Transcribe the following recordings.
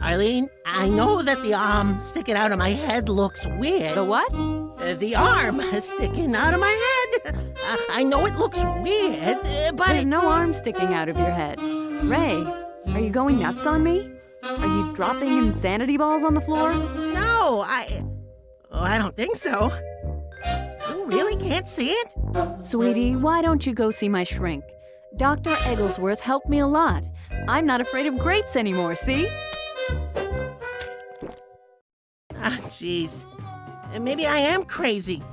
Eileen, I know that the arm sticking out of my head looks weird. The what? The arm sticking out of my head. I know it looks weird, but There's no arm sticking out of your head. Ray, are you going nuts on me? Are you dropping insanity balls on the floor? No, I don't think so. You really can't see it? Sweetie, why don't you go see my shrink? Dr. Egglesworth helped me a lot. I'm not afraid of grapes anymore, see? Jeez. Maybe I am crazy.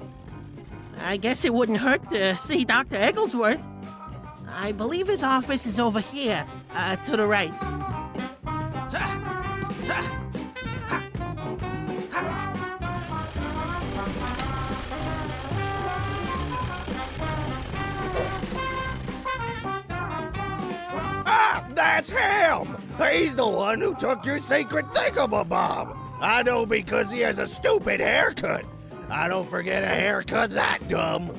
I guess it wouldn't hurt to see Dr. Egglesworth. I believe his office is over here, to the right. Ah, that's him! He's the one who took your secret thingamabob. I know because he has a stupid haircut. I don't forget a haircut that dumb.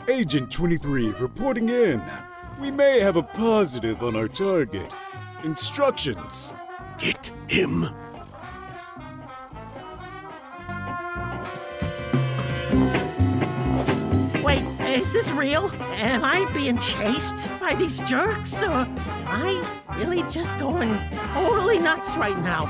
Agent 23 reporting in. We may have a positive on our target. Instructions. Get him. Wait, is this real? Am I being chased by these jerks? Or am I really just going totally nuts right now?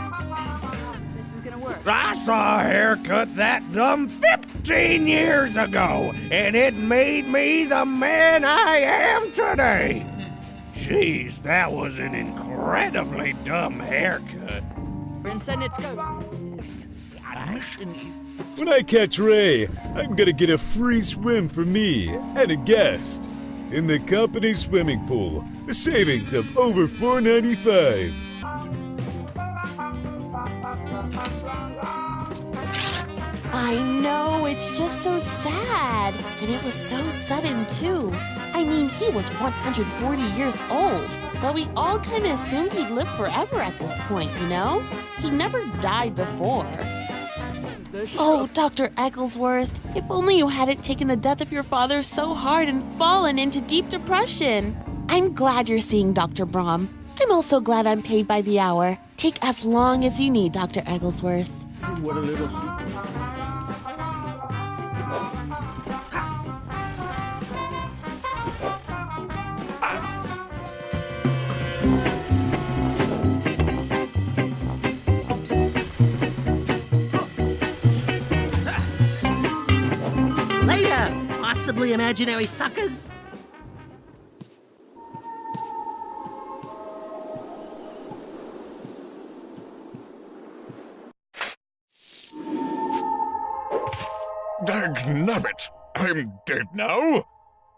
This is gonna work. I saw a haircut that dumb 15 years ago, and it made me the man I am today. Jeez, that was an incredibly dumb haircut. When I catch Ray, I'm gonna get a free swim for me and a guest. In the company swimming pool, a savings of over $4.95. I know, it's just so sad. And it was so sudden, too. I mean, he was 140 years old, but we all kind of assumed he'd live forever at this point, you know? He never died before. Oh, Dr. Egglesworth, if only you hadn't taken the death of your father so hard and fallen into deep depression. I'm glad you're seeing Dr. Brahm. I'm also glad I'm paid by the hour. Take as long as you need, Dr. Egglesworth. What a little... Later, possibly imaginary suckers. Dagnabbit! I'm dead now?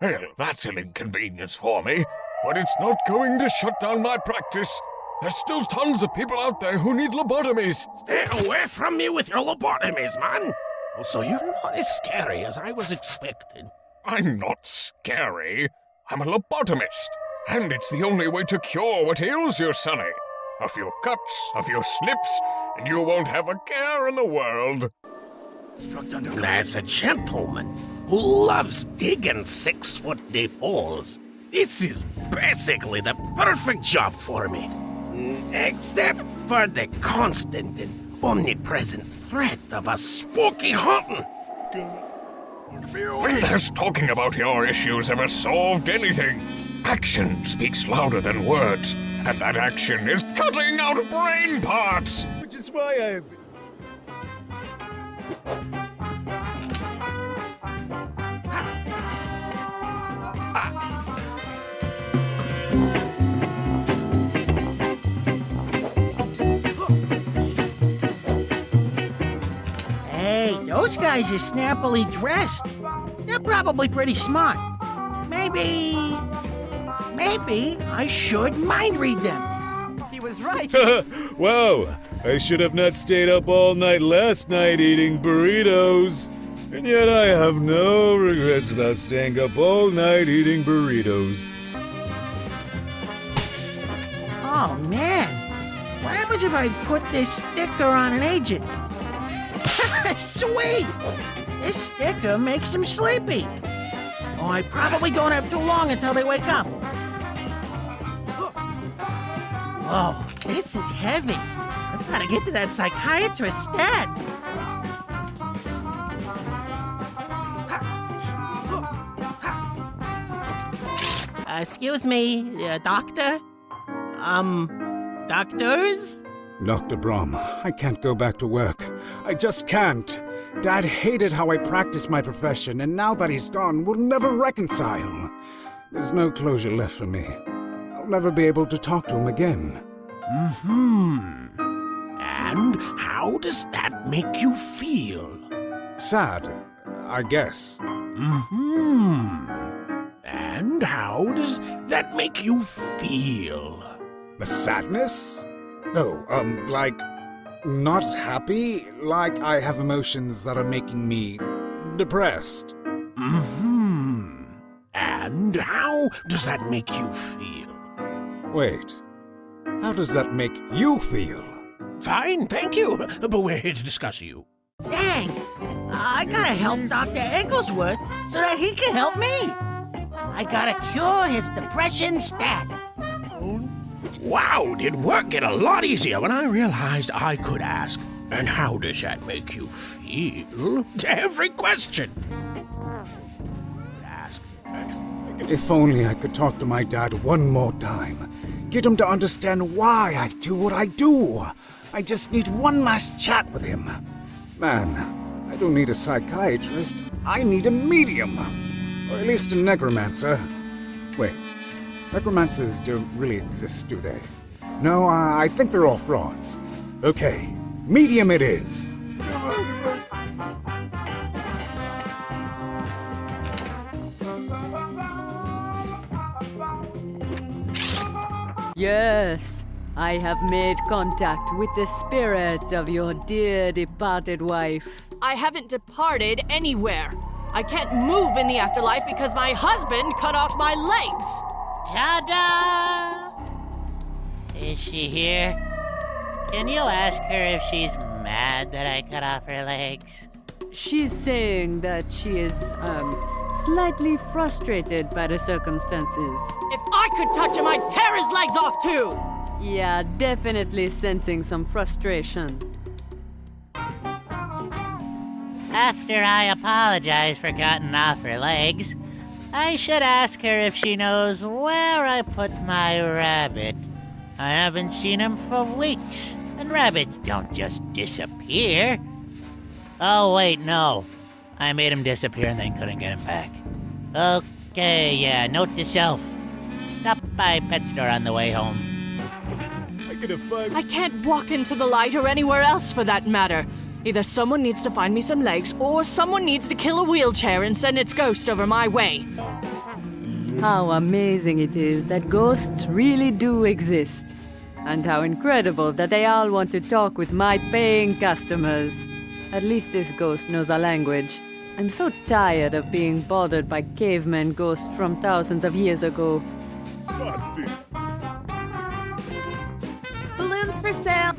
Well, that's an inconvenience for me, but it's not going to shut down my practice. There's still tons of people out there who need lobotomies. Stay away from me with your lobotomies, man! Also, you're not as scary as I was expecting. I'm not scary. I'm a lobotomist, and it's the only way to cure what ails you, Sonny. A few cuts, a few snips, and you won't have a care in the world. As a gentleman who loves digging 6-foot deep holes, this is basically the perfect job for me. Except for the constant and omnipresent threat of a spooky haunting. When has talking about your issues ever solved anything? Action speaks louder than words, and that action is cutting out brain parts! Which is why I... Hey, those guys are snappily dressed. They're probably pretty smart. Maybe I should mind read them. He was right. Wow, I should have not stayed up all night last night eating burritos. And yet I have no regrets about staying up all night eating burritos. Oh man, what happens if I put this sticker on an agent? Sweet! This sticker makes them sleepy. Oh, I probably don't have too long until they wake up. Whoa, this is heavy. I've got to get to that psychiatrist stat. Excuse me, doctor? Doctors? Dr. Brom, I can't go back to work. I just can't. Dad hated how I practiced my profession, and now that he's gone, we'll never reconcile. There's no closure left for me. I'll never be able to talk to him again. And how does that make you feel? Sad, I guess. And how does that make you feel? The sadness? No, like, not happy? Like I have emotions that are making me depressed. And how does that make you feel? Wait, how does that make you feel? Fine, thank you, but we're here to discuss you. Dang, I gotta help Dr. Egglesworth so that he can help me. I gotta cure his depression stat. Wow, did work get a lot easier when I realized I could ask, and how does that make you feel? To every question. If only I could talk to my dad one more time. Get him to understand why I do what I do. I just need one last chat with him. Man, I don't need a psychiatrist. I need a medium. Or at least a necromancer. Wait, necromancers don't really exist, do they? No, I think they're all frauds. Okay, medium it is. Yes, I have made contact with the spirit of your dear departed wife. I haven't departed anywhere. I can't move in the afterlife because my husband cut off my legs. Ta-da! Is she here? Can you ask her if she's mad that I cut off her legs? She's saying that she is, slightly frustrated by the circumstances. If I could touch him, I'd tear his legs off too! Yeah, definitely sensing some frustration. After I apologize for cutting off her legs, I should ask her if she knows where I put my rabbit. I haven't seen him for weeks, and rabbits don't just disappear. Oh, wait, no. I made him disappear and then couldn't get him back. Okay, yeah, note to self. Stop by pet store on the way home. I can't walk into the light or anywhere else for that matter. Either someone needs to find me some legs, or someone needs to kill a wheelchair and send its ghost over my way. How amazing it is that ghosts really do exist. And how incredible that they all want to talk with my paying customers. At least this ghost knows our language. I'm so tired of being bothered by caveman ghosts from thousands of years ago. Balloons for sale.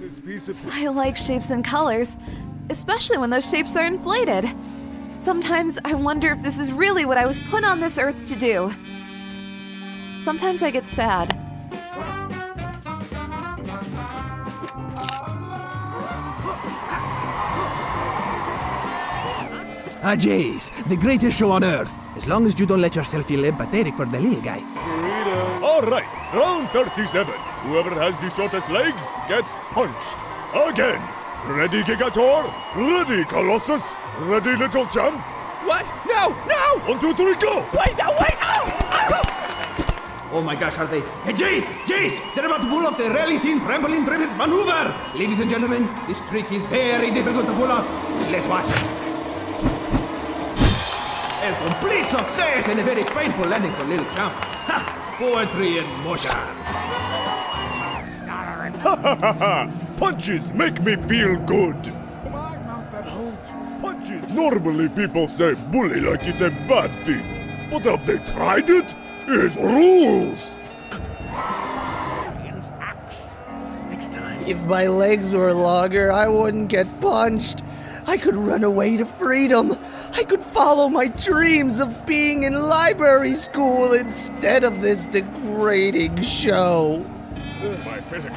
I like shapes and colors, especially when those shapes are inflated. Sometimes I wonder if this is really what I was put on this earth to do. Sometimes I get sad. Ah, jeez, the greatest show on earth. As long as you don't let yourself feel empathetic for the little guy. All right, round 37. Whoever has the shortest legs gets punched. Again. Ready, Gigator? Ready, Colossus? Ready, little champ? What? No! No! 1, 2, 3, go! Wait, no, wait! Oh! Oh my gosh, are they? Hey, jeez! Jeez! They're about to pull off the rally scene trampoline triples maneuver! Ladies and gentlemen, this trick is very difficult to pull off. Let's watch. A complete success and a very painful landing for little champ. Ha! Poetry in motion. Ha ha ha ha! Punches make me feel good! Normally people say bully like it's a bad thing. But have they tried it? It rules! If my legs were longer, I wouldn't get punched. I could run away to freedom. I could follow my dreams of being in library school instead of this degrading show. My physical.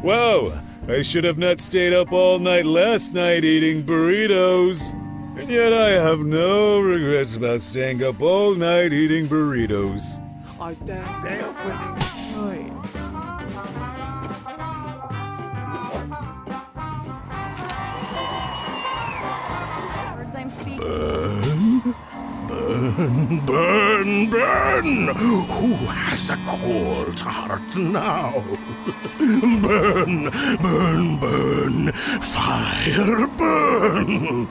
Wow, I should have not stayed up all night last night eating burritos. And yet I have no regrets about staying up all night eating burritos. I dare stay up with you. Burn, burn, burn! Who has a cold heart now? Burn, burn, burn! Fire, burn!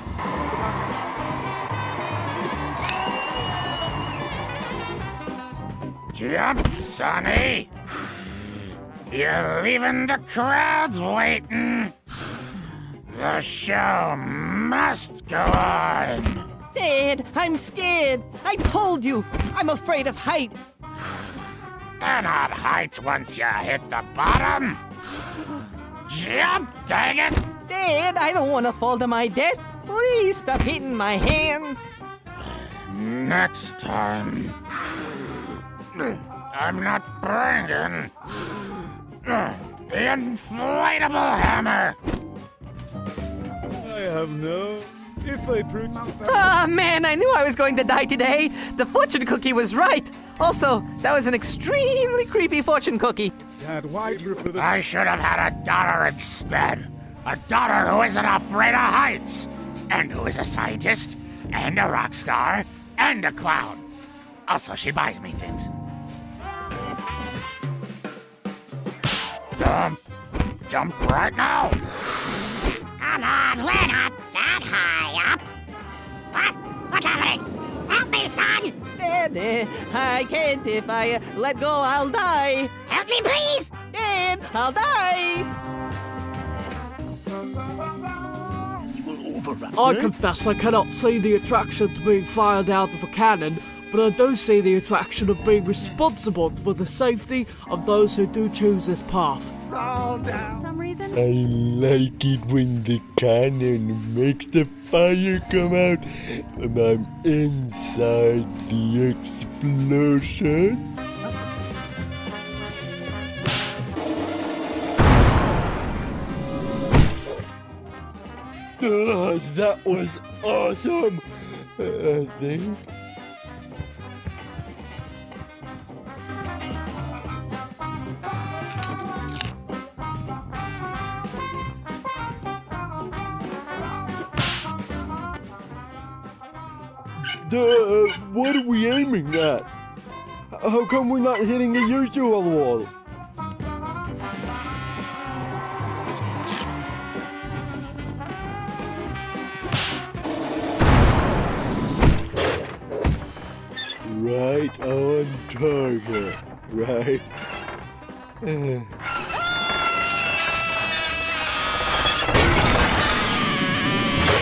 Jump, Sonny! You're leaving the crowds waiting. The show must go on. Dad, I'm scared. I told you, I'm afraid of heights. They're not heights once you hit the bottom. Jump, dang it! Dad, I don't want to fall to my death. Please stop hitting my hands. Next time, I'm not bringing the inflatable hammer. I have no... If I prove... Ah, man, I knew I was going to die today. The fortune cookie was right. Also, that was an extremely creepy fortune cookie. Dad, why for the... I should have had a daughter instead. A daughter who isn't afraid of heights. And who is a scientist, and a rock star, and a clown. Also, she buys me things. Jump. Jump right now. Come on, we're not that high up. What? What's happening? Help me, son! Dad, I can't. If I let go, I'll die. Help me, please! Dad, I'll die. I confess I cannot see the attraction to being fired out of a cannon, but I do see the attraction of being responsible for the safety of those who do choose this path. I like it when the cannon makes the fire come out and I'm inside the explosion. That was awesome, I think. What are we aiming at? How come we're not hitting the usual wall? Right on target, right?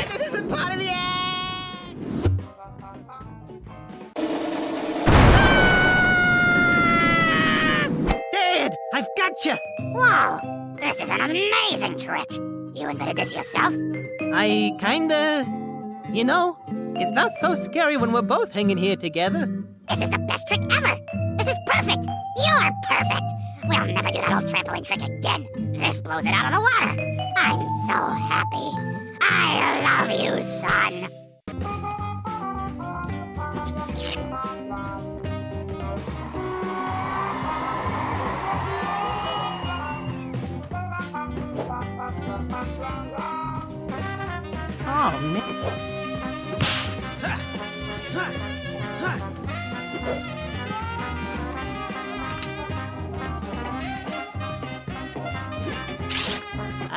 This isn't part of the Dad, I've got you. Whoa! This is an amazing trick. You invented this yourself? I kinda... You know, it's not so scary when we're both hanging here together. This is the best trick ever! This is perfect! You're perfect! We'll never do that old trampoline trick again. This blows it out of the water. I'm so happy. I love you, son. Oh, man.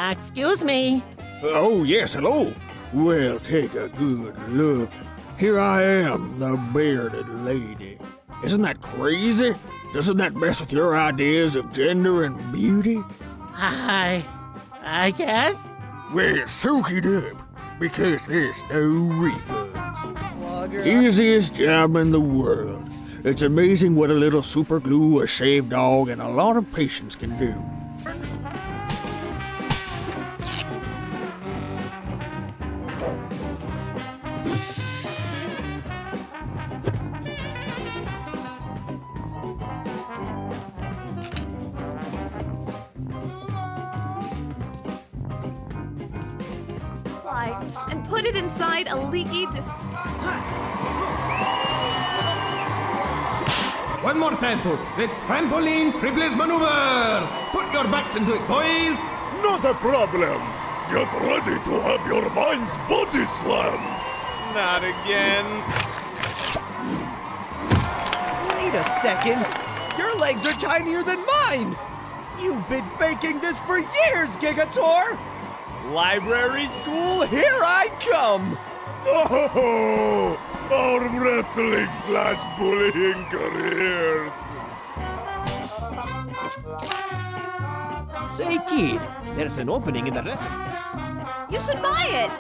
Excuse me. Oh, yes, hello. Well, take a good look. Here I am, the bearded lady. Isn't that crazy? Doesn't that mess with your ideas of gender and beauty? I guess. Well, soak it up, because there's no refunds. Easiest job in the world. It's amazing what a little super glue, a shaved dog, and a lot of patience can do. supply and put it inside a leaky One more time, folks. The trampoline triples maneuver. Put your backs into it, boys. Not a problem. Get ready to have your mind's body slammed. Not again. Wait a second. Your legs are tinier than mine. You've been faking this for years, Gigator. Library school, here I come. Oh, our wrestling/bullying careers. Say, kid, there's an opening in the recipe. You should buy it.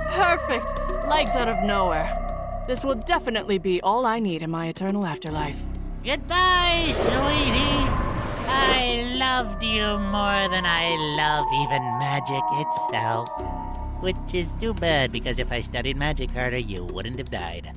Perfect! Legs out of nowhere. This will definitely be all I need in my eternal afterlife. Goodbye, sweetie. I loved you more than I love even magic itself. Which is too bad, because if I studied magic harder, you wouldn't have died.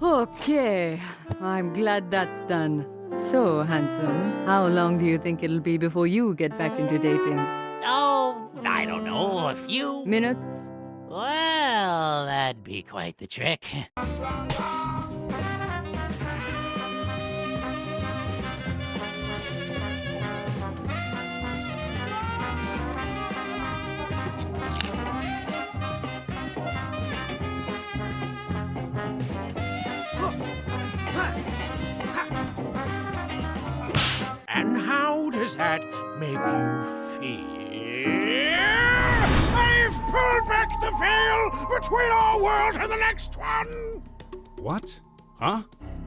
Okay, I'm glad that's done. So, handsome, how long do you think it'll be before you get back into dating? Oh, I don't know, a few minutes? Well, that'd be quite the trick. And how does that make you feel? I've pulled back the veil between our world and the next one! What? Huh?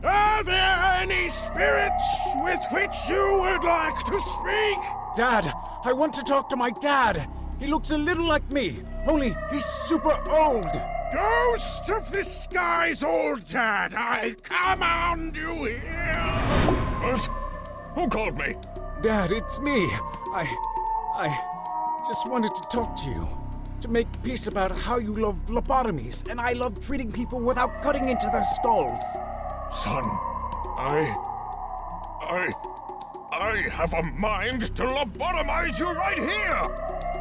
Are there any spirits with which you would like to speak? Dad, I want to talk to my dad. He looks a little like me, only he's super old. Ghost of the sky's old dad, I command you here! What? Who called me? Dad, it's me. I just wanted to talk to you. To make peace about how you love lobotomies, and I love treating people without cutting into their skulls. Son, I have a mind to lobotomize you right here!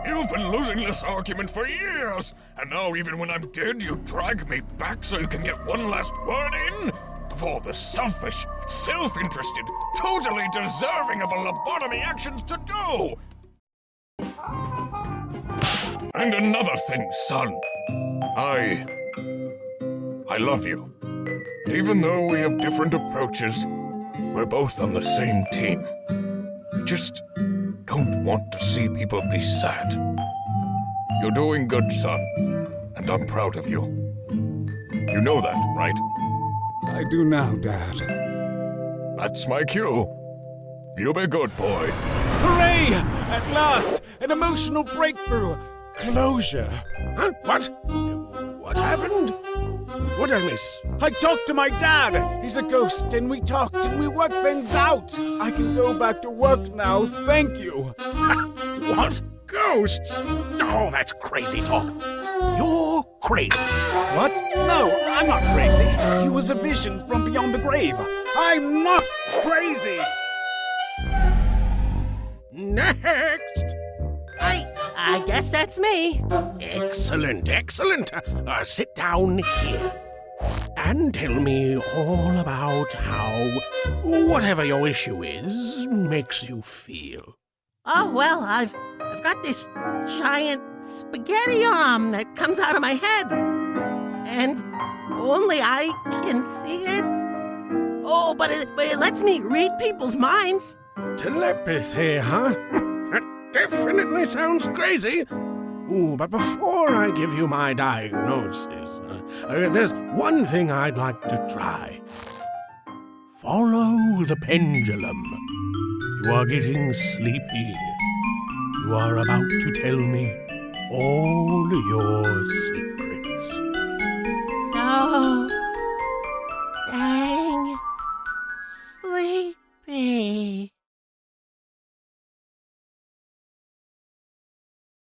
You've been losing this argument for years, and now even when I'm dead, you drag me back so you can get one last word in? Of all the selfish, self-interested, totally deserving of a lobotomy actions to do! And another thing, son. I love you. Even though we have different approaches, we're both on the same team. I just don't want to see people be sad. You're doing good, son, and I'm proud of you. You know that, right? I do now, Dad. That's my cue. You be good, boy. Hooray! At last! An emotional breakthrough! Closure! Huh? What? What happened? What did I miss? I talked to my dad! He's a ghost, and we talked, and we worked things out! I can go back to work now, thank you! What? Ghosts? Oh, that's crazy talk. You're crazy. What? No, I'm not crazy. He was a vision from beyond the grave. I'm not crazy! Next! I guess that's me. Excellent, excellent. Sit down here. And tell me all about how whatever your issue is makes you feel. Oh, well, I've got this giant spaghetti arm that comes out of my head. And only I can see it. Oh, but it lets me read people's minds. Telepathy, huh? That definitely sounds crazy. Ooh, but before I give you my diagnosis, there's one thing I'd like to try. Follow the pendulum. You are getting sleepy. You are about to tell me all your secrets. So,